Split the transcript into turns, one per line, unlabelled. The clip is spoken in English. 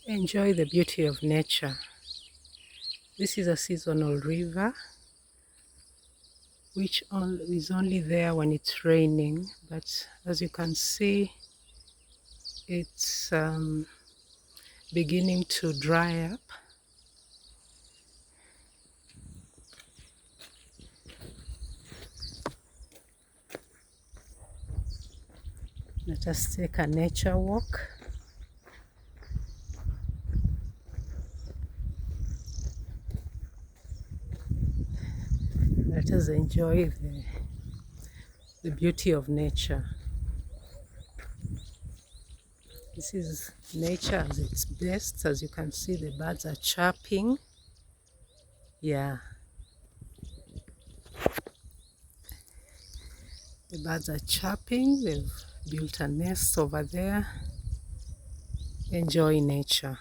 Enjoy the beauty of nature. This is a seasonal river which is only there when it's raining, but as you can see, it's beginning to dry up. Let us take a nature walk. Let us enjoy the beauty of nature. This is nature at its best. As you can see, the birds are chirping. Yeah. The birds are chirping. They've built a nest over there. Enjoy nature.